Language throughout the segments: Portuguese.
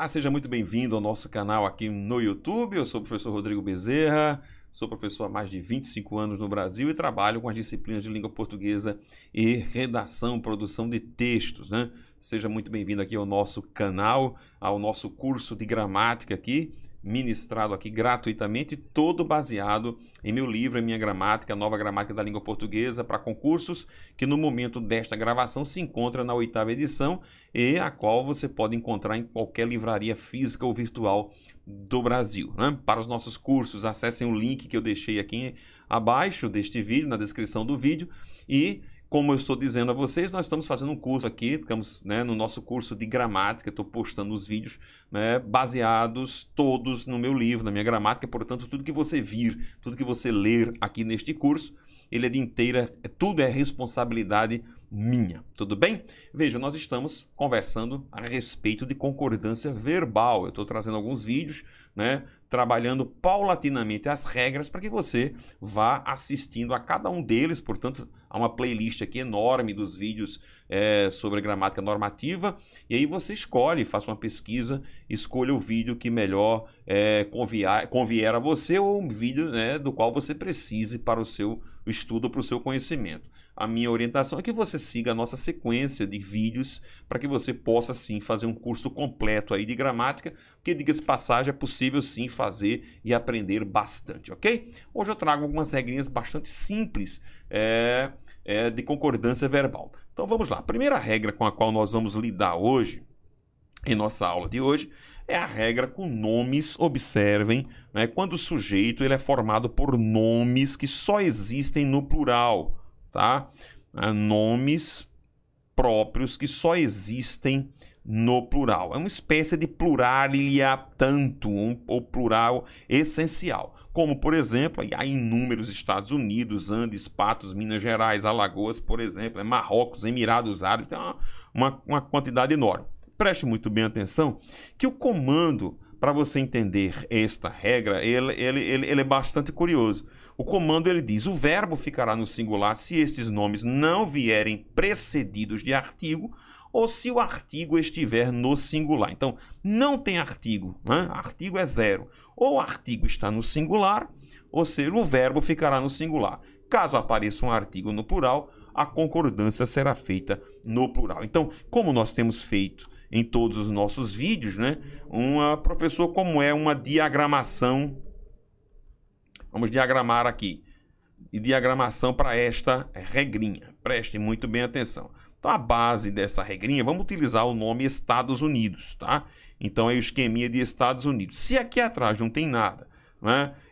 Olá, seja muito bem-vindo ao nosso canal aqui no YouTube. Eu sou o professor Rodrigo Bezerra, sou professor há mais de 25 anos no Brasil e trabalho com as disciplinas de língua portuguesa e redação, produção de textos, né? Seja muito bem-vindo aqui ao nosso canal, ao nosso curso de gramática aqui, ministrado aqui gratuitamente, todo baseado em meu livro, em minha gramática, Nova Gramática da Língua Portuguesa para concursos, que no momento desta gravação se encontra na 8ª edição e a qual você pode encontrar em qualquer livraria física ou virtual do Brasil, né? Para os nossos cursos, acessem o link que eu deixei aqui abaixo deste vídeo, na descrição do vídeo. E como eu estou dizendo a vocês, nós estamos fazendo um curso aqui, estamos, no nosso curso de gramática, estou postando os vídeos, baseados todos no meu livro, na minha gramática. Portanto, tudo que você vir, tudo que você ler aqui neste curso, ele é de inteira, tudo é responsabilidade minha, tudo bem? Veja, nós estamos conversando a respeito de concordância verbal. Eu estou trazendo alguns vídeos, trabalhando paulatinamente as regras para que você vá assistindo a cada um deles. Portanto, há uma playlist aqui enorme dos vídeos sobre gramática normativa, e aí você escolhe, faça uma pesquisa, escolha o vídeo que melhor convier a você, ou um vídeo do qual você precise para o seu estudo, para o seu conhecimento. A minha orientação é que você siga a nossa sequência de vídeos para que você possa sim fazer um curso completo aí de gramática, porque, diga-se de passagem, é possível sim fazer e aprender bastante, ok? Hoje eu trago algumas regrinhas bastante simples de concordância verbal. Então vamos lá. A primeira regra com a qual nós vamos lidar hoje, em nossa aula de hoje, é a regra com nomes. Observem, quando o sujeito ele é formado por nomes que só existem no plural. Tá? Nomes próprios que só existem no plural. É uma espécie de pluralia tantum, ou plural essencial. Como, por exemplo, há inúmeros Estados Unidos, Andes, Patos, Minas Gerais, Alagoas, por exemplo, Marrocos, Emirados Árabes, tem uma quantidade enorme. Preste muito bem atenção que o comando, para você entender esta regra, ele é bastante curioso. O comando ele diz: o verbo ficará no singular se estes nomes não vierem precedidos de artigo ou se o artigo estiver no singular. Então, não tem artigo, artigo é zero. Ou o artigo está no singular, ou seja, o verbo ficará no singular. Caso apareça um artigo no plural, a concordância será feita no plural. Então, como nós temos feito em todos os nossos vídeos, professor, como é uma diagramação? Vamos diagramar aqui. E diagramação para esta regrinha. Preste muito bem atenção. Então, a base dessa regrinha, vamos utilizar o nome Estados Unidos, tá? Então, é o esqueminha de Estados Unidos. Se aqui atrás não tem nada,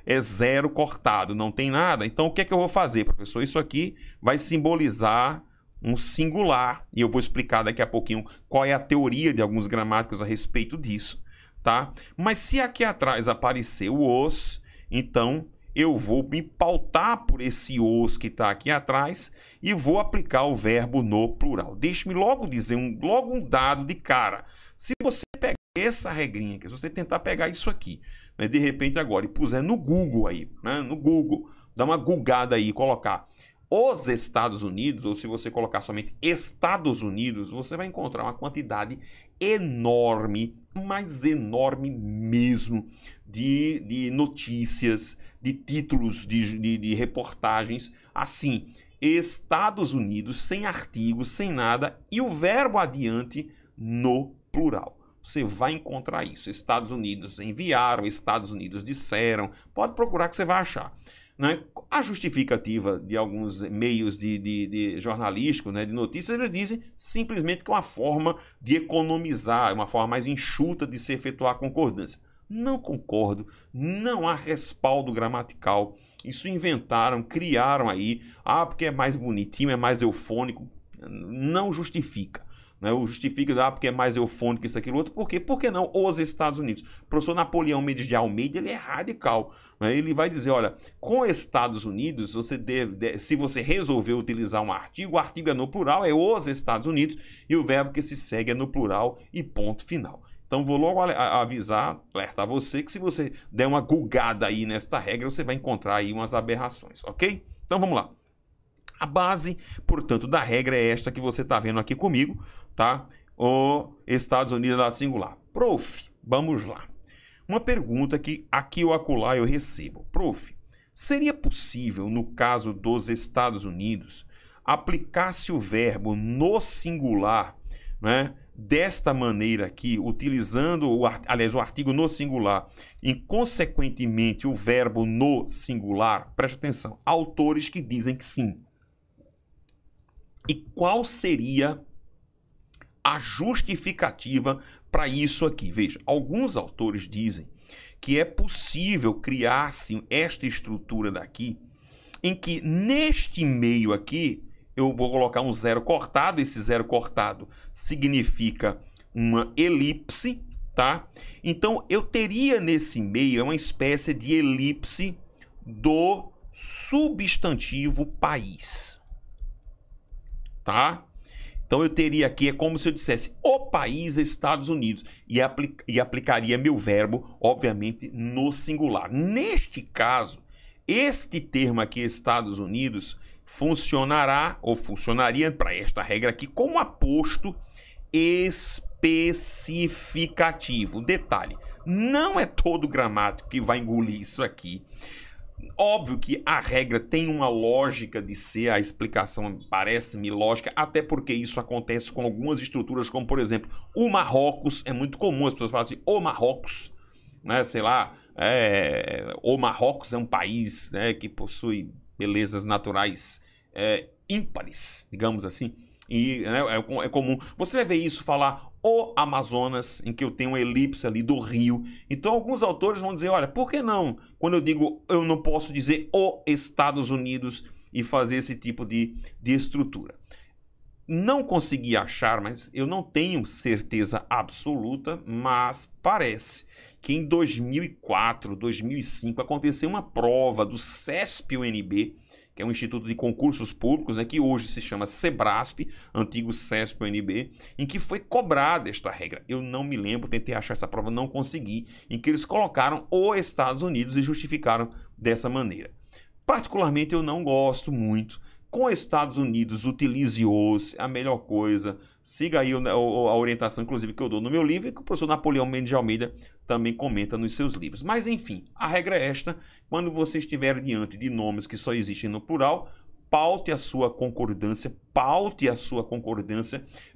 é zero cortado, não tem nada, então o que é que eu vou fazer, professor? Isso aqui vai simbolizar um singular, e eu vou explicar daqui a pouquinho qual é a teoria de alguns gramáticos a respeito disso, tá? Mas se aqui atrás aparecer o os, então eu vou me pautar por esse os que está aqui atrás e vou aplicar o verbo no plural. Deixe-me logo dizer logo um dado de cara. Se você pegar essa regrinha aqui, se você tentar pegar isso aqui, de repente agora, e puser no Google aí, no Google, dá uma googada aí e colocar os Estados Unidos, ou se você colocar somente Estados Unidos, você vai encontrar uma quantidade enorme, mas enorme mesmo, de notícias, de títulos de reportagens, assim, Estados Unidos, sem artigo, sem nada, e o verbo adiante no plural. Você vai encontrar isso. Estados Unidos enviaram, Estados Unidos disseram, pode procurar que você vai achar. A justificativa de alguns meios de jornalísticos, de notícias, eles dizem simplesmente que é uma forma de economizar, uma forma mais enxuta de se efetuar a concordância. Não concordo, não há respaldo gramatical. Isso inventaram, criaram aí, porque é mais bonitinho, é mais eufônico. Não justifica. O justifica, porque é mais eufônico isso, aquilo, outro. Por quê? Por que não os Estados Unidos? O professor Napoleão Mendes de Almeida, ele é radical. Ele vai dizer, olha, com Estados Unidos, você se você resolver utilizar um artigo, o artigo é no plural, é os Estados Unidos, e o verbo que se segue é no plural e ponto final. Então, vou logo avisar, alertar você, que se você der uma googada aí nesta regra, você vai encontrar aí umas aberrações, ok? Então, vamos lá. A base, portanto, da regra é esta que você está vendo aqui comigo, tá? O Estados Unidos na singular. Prof, Vamos lá. Uma pergunta que aqui ou acolá eu recebo. Prof, seria possível, no caso dos Estados Unidos, aplicar-se o verbo no singular, né, desta maneira aqui, utilizando o artigo no singular e, consequentemente, o verbo no singular? Preste atenção. Autores que dizem que sim. E qual seria a justificativa para isso aqui? Veja, alguns autores dizem que é possível criar-se esta estrutura daqui, em que neste meio aqui, eu vou colocar um zero cortado. Esse zero cortado significa uma elipse, tá? Então, eu teria nesse meio uma espécie de elipse do substantivo país, tá? Então, eu teria aqui, é como se eu dissesse o país Estados Unidos e aplicaria meu verbo, obviamente, no singular. Neste caso, este termo aqui, Estados Unidos, funcionará ou funcionaria para esta regra aqui como aposto especificativo. Detalhe, não é todo gramático que vai engolir isso aqui. Óbvio que a regra tem uma lógica de ser, a explicação parece-me lógica, até porque isso acontece com algumas estruturas, como por exemplo, o Marrocos. É muito comum as pessoas falarem assim, o Marrocos, né? Sei lá, o Marrocos é um país, né, que possui belezas naturais ímpares, digamos assim, e né, é comum. Você vai ver isso falar o Amazonas, em que eu tenho uma elipse ali do rio. Então alguns autores vão dizer, olha, por que não? Quando eu digo, eu não posso dizer o Estados Unidos e fazer esse tipo de estrutura. Não consegui achar, mas eu não tenho certeza absoluta, mas parece que em 2004, 2005, aconteceu uma prova do CESP-UNB, que é um instituto de concursos públicos, né, que hoje se chama SEBRASP, antigo CESP-UNB, em que foi cobrada esta regra. Eu não me lembro, tentei achar essa prova, não consegui, em que eles colocaram os Estados Unidos e justificaram dessa maneira. Particularmente, eu não gosto muito. Com Estados Unidos, utilize os, é a melhor coisa. Siga aí a orientação, inclusive, que eu dou no meu livro e que o professor Napoleão Mendes de Almeida também comenta nos seus livros. Mas, enfim, a regra é esta. Quando você estiver diante de nomes que só existem no plural, paute a sua concordância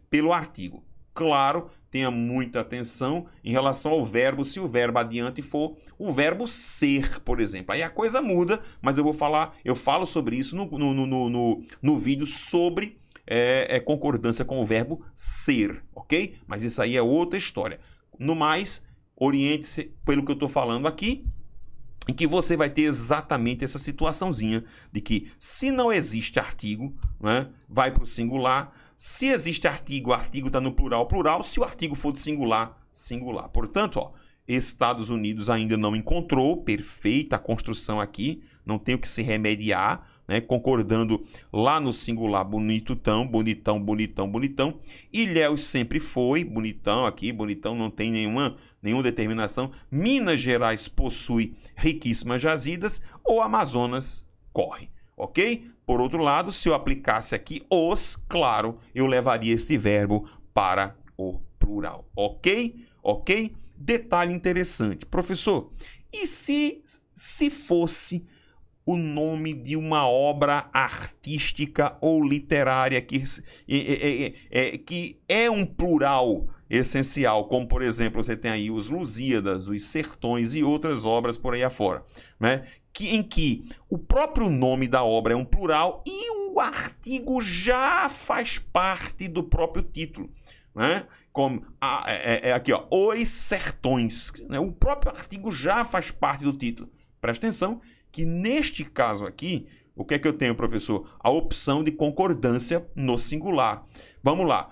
pelo artigo. Claro, tenha muita atenção em relação ao verbo, se o verbo adiante for o verbo ser, por exemplo. Aí a coisa muda, mas eu falo sobre isso no vídeo sobre concordância com o verbo ser, ok? Mas isso aí é outra história. No mais, oriente-se pelo que eu estou falando aqui, em que você vai ter exatamente essa situaçãozinha de que se não existe artigo, né, vai para o singular. Se existe artigo, o artigo está no plural, plural. Se o artigo for de singular, singular. Portanto, ó, Estados Unidos ainda não encontrou perfeita a construção aqui, não tem o que se remediar, né? Concordando lá no singular, bonitão, bonitão, bonitão, bonitão. Ilhéus sempre foi, bonitão aqui, bonitão, não tem nenhuma determinação. Minas Gerais possui riquíssimas jazidas, ou Amazonas corre. Ok? Por outro lado, se eu aplicasse aqui os, claro, eu levaria este verbo para o plural. Ok? Ok? Detalhe interessante. Professor, e se fosse o nome de uma obra artística ou literária que é um plural essencial, como por exemplo, você tem aí os Lusíadas, os Sertões e outras obras por aí afora, né? Em que o próprio nome da obra é um plural e o artigo já faz parte do próprio título, né? Como aqui, ó, Os Sertões, né? O próprio artigo já faz parte do título. Presta atenção que neste caso aqui, o que é que eu tenho, professor? A opção de concordância no singular. Vamos lá.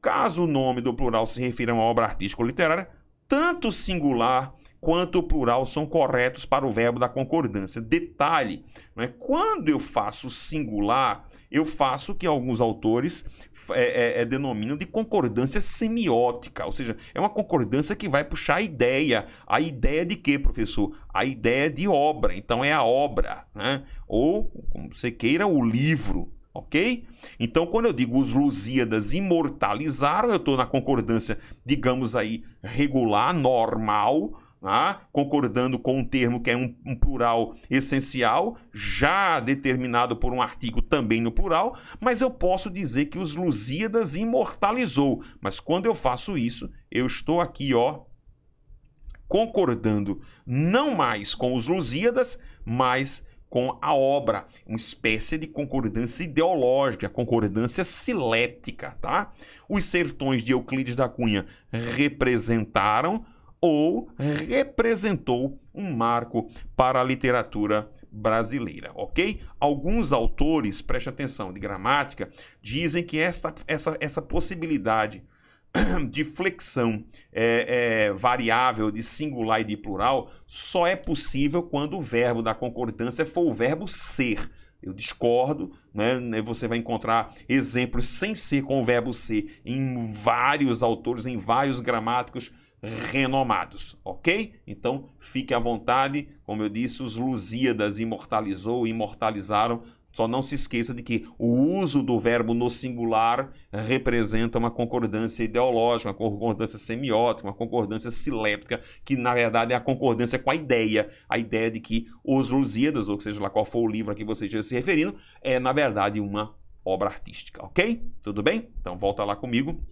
Caso o nome do plural se refira a uma obra artística ou literária, tanto o singular quanto o plural são corretos para o verbo da concordância. Detalhe, né? Quando eu faço singular, eu faço o que alguns autores denominam de concordância semiótica, ou seja, é uma concordância que vai puxar a ideia. A ideia de quê, professor? A ideia de obra. Então é a obra, né? Ou, como você queira, o livro. ok? Então, quando eu digo os Lusíadas imortalizaram, eu estou na concordância, digamos aí, regular, normal, concordando com um termo que é um plural essencial, já determinado por um artigo também no plural, mas eu posso dizer que os Lusíadas imortalizou. Mas quando eu faço isso, eu estou aqui, concordando não mais com os Lusíadas, mas com a obra, uma espécie de concordância ideológica, concordância siléptica, tá? Os sertões de Euclides da Cunha representaram ou representou um marco para a literatura brasileira, ok? Alguns autores, preste atenção, de gramática, dizem que essa possibilidade de flexão variável de singular e de plural só é possível quando o verbo da concordância for o verbo ser. Eu discordo, né? Você vai encontrar exemplos sem ser com o verbo ser em vários autores, em vários gramáticos renomados, ok? Então, fique à vontade, como eu disse, os Lusíadas imortalizaram. Só não se esqueça de que o uso do verbo no singular representa uma concordância ideológica, uma concordância semiótica, uma concordância siléptica, que na verdade é a concordância com a ideia de que os Lusíadas, ou seja lá qual for o livro a que você esteja se referindo, é na verdade uma obra artística, ok? Tudo bem? Então volta lá comigo.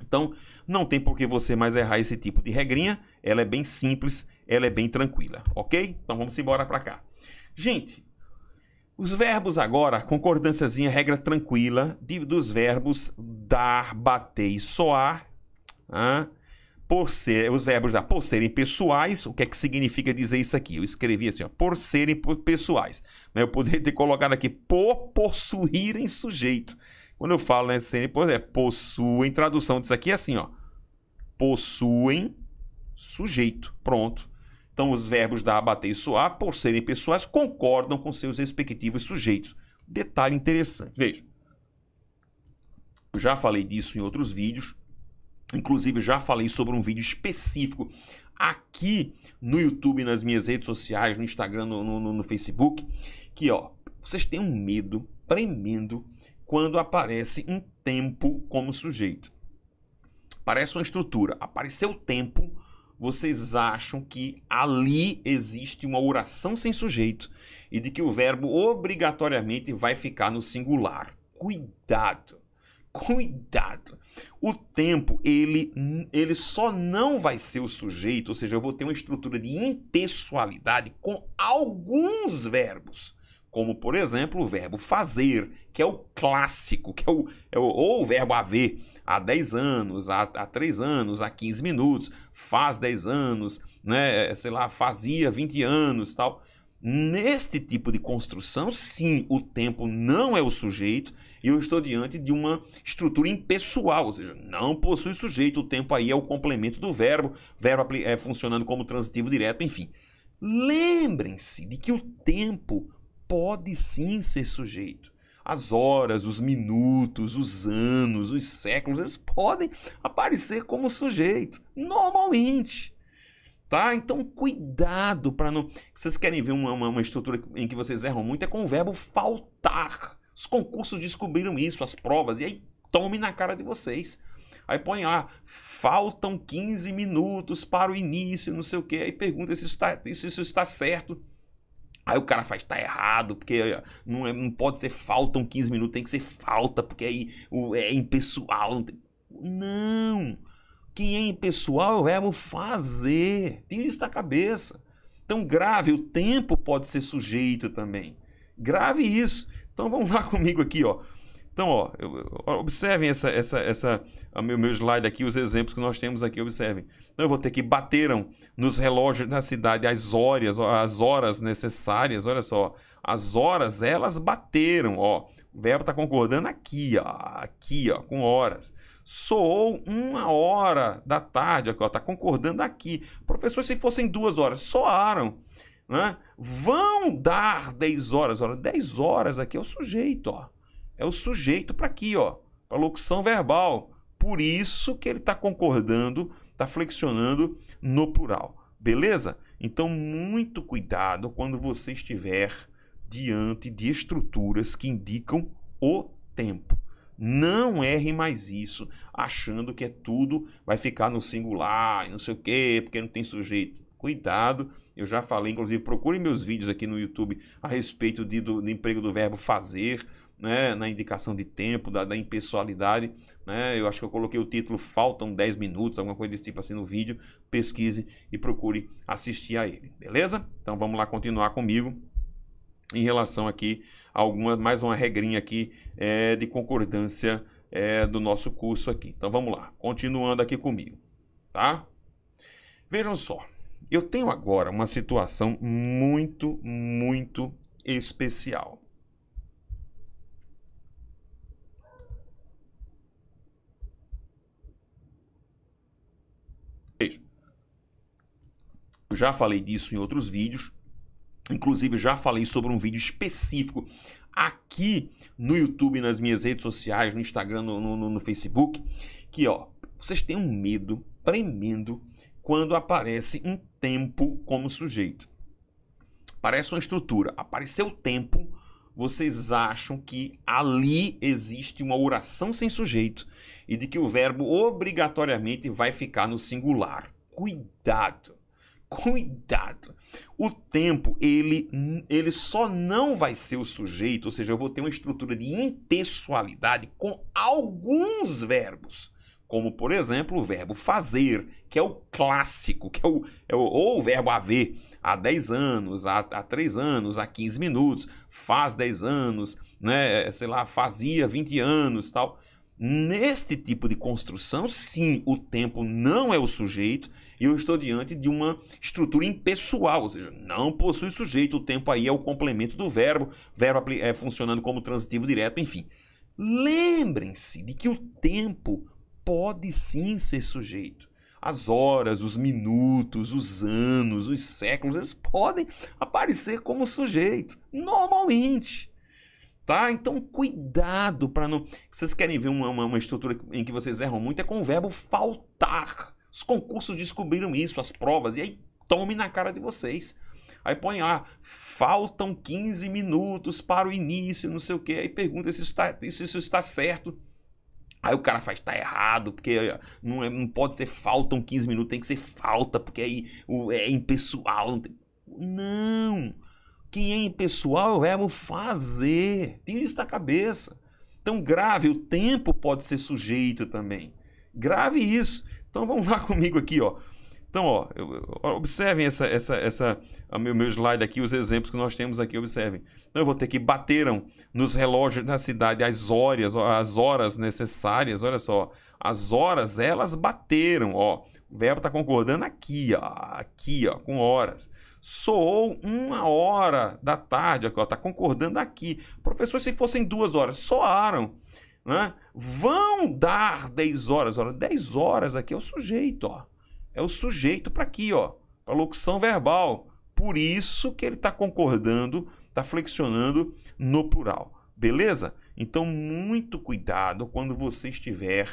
Então, não tem por que você mais errar esse tipo de regrinha, ela é bem simples, ela é bem tranquila, ok? Então vamos embora para cá. Gente, os verbos agora, concordânciazinha, regra tranquila dos verbos dar, bater e soar, os verbos dar por serem pessoais. O que é que significa dizer isso aqui? Eu escrevi assim, por serem pessoais. Eu poderia ter colocado aqui por possuírem sujeito. Quando eu falo, né, possuem, tradução disso aqui é assim, possuem sujeito. Pronto. Então, os verbos dar, bater e soar, por serem pessoais, concordam com seus respectivos sujeitos. Detalhe interessante. Veja. Eu já falei disso em outros vídeos. Inclusive, já falei sobre um vídeo específico aqui no YouTube, nas minhas redes sociais, no Instagram, no Facebook, que, vocês têm um medo tremendo quando aparece um tempo como sujeito. Parece uma estrutura. Apareceu o tempo, vocês acham que ali existe uma oração sem sujeito e de que o verbo obrigatoriamente vai ficar no singular. Cuidado! Cuidado! O tempo, ele só não vai ser o sujeito, ou seja, eu vou ter uma estrutura de impessoalidade com alguns verbos. Como, por exemplo, o verbo fazer, que é o clássico, que ou o verbo haver, há 10 anos, há 3 anos, há 15 minutos, faz 10 anos, né, fazia 20 anos, tal. Neste tipo de construção, sim, o tempo não é o sujeito e eu estou diante de uma estrutura impessoal, ou seja, não possui sujeito, o tempo aí é o complemento do verbo funcionando como transitivo direto, enfim. Lembrem-se de que o tempo pode sim ser sujeito. As horas, os minutos, os anos, os séculos, eles podem aparecer como sujeito, normalmente. Tá? Então, cuidado para não... Vocês querem ver uma estrutura em que vocês erram muito? É com o verbo faltar. Os concursos descobriram isso, as provas, e aí tome na cara de vocês. Aí põe lá, faltam 15 minutos para o início, não sei o quê. Aí pergunta se isso está certo. Aí o cara faz, tá errado, porque não pode ser faltam 15 minutos, tem que ser falta, porque aí é impessoal. Não! Quem é impessoal é o verbo fazer. Tira isso da cabeça. Então, grave, o tempo pode ser sujeito também. Grave isso. Então, vamos lá comigo aqui, Então, observem meu slide aqui, os exemplos que nós temos aqui, observem. Então, eu vou ter que bateram nos relógios da cidade as horas necessárias, olha só. As horas, elas bateram, O verbo está concordando aqui, com horas. Soou 1h da tarde, está concordando aqui. Professor, se fossem 2 horas, soaram. Né? Vão dar 10 horas. Olha, 10 horas aqui é o sujeito, É o sujeito para aqui, para locução verbal. Por isso que ele está concordando, está flexionando no plural. Beleza? Então, muito cuidado quando você estiver diante de estruturas que indicam o tempo. Não erre mais isso, achando que tudo vai ficar no singular e não sei o quê, porque não tem sujeito. Cuidado, eu já falei, inclusive procure meus vídeos aqui no YouTube a respeito do emprego do verbo fazer, né, na indicação de tempo, da impessoalidade, né, eu acho que eu coloquei o título Faltam 10 minutos, alguma coisa desse tipo assim no vídeo, pesquise e procure assistir a ele, beleza? Então vamos lá continuar comigo em relação aqui a mais uma regrinha aqui de concordância do nosso curso aqui. Então vamos lá, continuando aqui comigo, tá? Vejam só. Eu tenho agora uma situação muito, muito especial. Veja, eu já falei disso em outros vídeos, inclusive já falei sobre um vídeo específico aqui no YouTube, nas minhas redes sociais, no Instagram, no Facebook, que ó, vocês têm um medo tremendo quando aparece um tempo como sujeito. Parece uma estrutura. Apareceu o tempo, vocês acham que ali existe uma oração sem sujeito e de que o verbo obrigatoriamente vai ficar no singular. Cuidado! Cuidado! O tempo, ele só não vai ser o sujeito, ou seja, eu vou ter uma estrutura de impessoalidade com alguns verbos. Como, por exemplo, o verbo fazer, que é o clássico, que ou o verbo haver, há 10 anos, há 3 anos, há 15 minutos, faz 10 anos, né, sei lá, fazia 20 anos, tal. Neste tipo de construção, sim, o tempo não é o sujeito e eu estou diante de uma estrutura impessoal, ou seja, não possui sujeito, o tempo aí é o complemento do verbo funcionando como transitivo direto, enfim. Lembrem-se de que o tempo pode sim ser sujeito. As horas, os minutos, os anos, os séculos, eles podem aparecer como sujeito, normalmente. Tá? Então, cuidado para não... Vocês querem ver uma estrutura em que vocês erram muito? É com o verbo faltar. Os concursos descobriram isso, as provas, e aí tome na cara de vocês. Aí põe lá, faltam 15 minutos para o início, não sei o quê. Aí pergunta se isso está certo. Aí o cara faz, tá errado, porque não pode ser faltam 15 minutos, tem que ser falta, porque aí é impessoal. Não! Quem é impessoal é o verbo fazer. Tira isso da cabeça. Então grave, o tempo pode ser sujeito também. Grave isso. Então vamos lá comigo aqui, ó. Então, ó, observem meu slide aqui, os exemplos que nós temos aqui, observem. Então, eu vou ter que bateram nos relógios da cidade as horas necessárias, olha só. As horas, elas bateram, ó. O verbo está concordando aqui, ó, com horas. Soou 1h da tarde, ó, está concordando aqui. Professor, se fossem 2 horas, soaram. Né? Vão dar 10 horas, olha, 10 horas aqui é o sujeito, ó. É o sujeito para aqui, ó, para locução verbal. Por isso que ele está concordando, está flexionando no plural. Beleza? Então, muito cuidado quando você estiver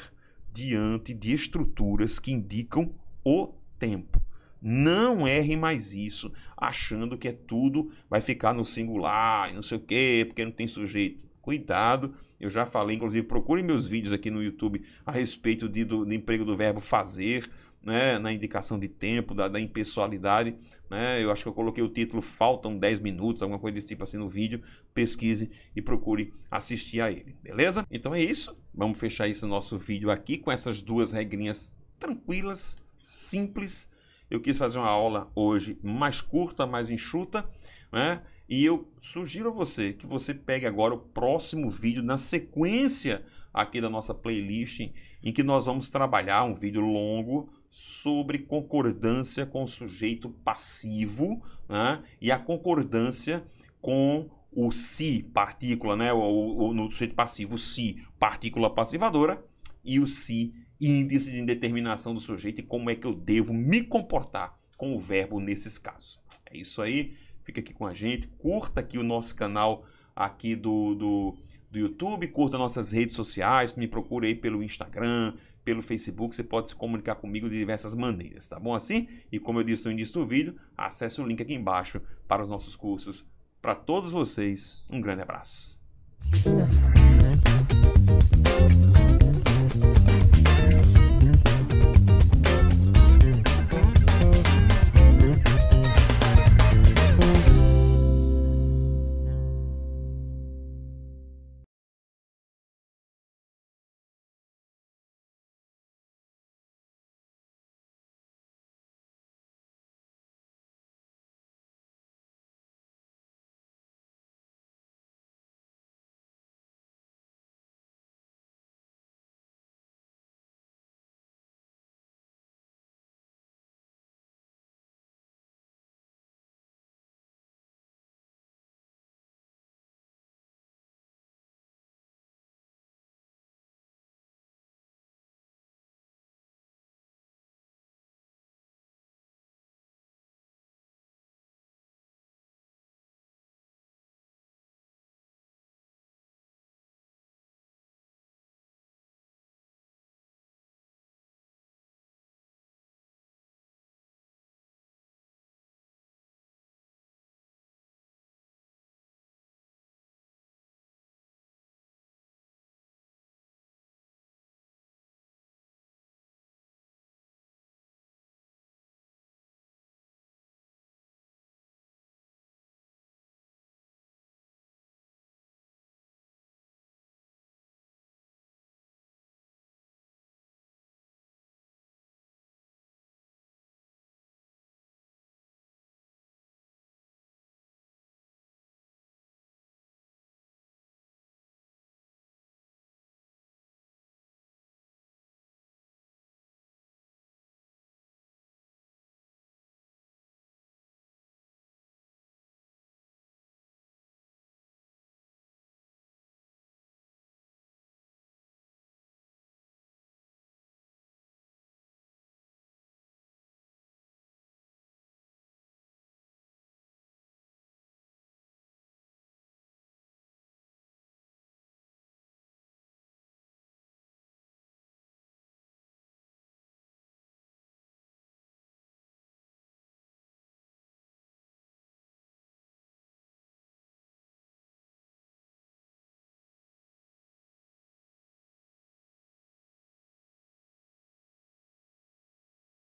diante de estruturas que indicam o tempo. Não erre mais isso, achando que tudo vai ficar no singular e não sei o quê, porque não tem sujeito. Cuidado, eu já falei, inclusive procure meus vídeos aqui no YouTube a respeito do emprego do verbo fazer, né, na indicação de tempo, da impessoalidade, né, eu acho que eu coloquei o título Faltam 10 minutos, alguma coisa desse tipo assim no vídeo, pesquise e procure assistir a ele, beleza? Então é isso, vamos fechar esse nosso vídeo aqui com essas duas regrinhas tranquilas, simples. Eu quis fazer uma aula hoje mais curta, mais enxuta, né? E eu sugiro a você que você pegue agora o próximo vídeo na sequência aqui da nossa playlist, em que nós vamos trabalhar um vídeo longo sobre concordância com o sujeito passivo, né? E a concordância com o se, partícula, né? No sujeito passivo, o se, partícula passivadora, e o se, índice de indeterminação do sujeito e como é que eu devo me comportar com o verbo nesses casos. É isso aí. Fica aqui com a gente, curta aqui o nosso canal aqui do YouTube, curta nossas redes sociais, me procure aí pelo Instagram, pelo Facebook, você pode se comunicar comigo de diversas maneiras, tá bom assim? E como eu disse no início do vídeo, acesse o link aqui embaixo para os nossos cursos. Para todos vocês, um grande abraço.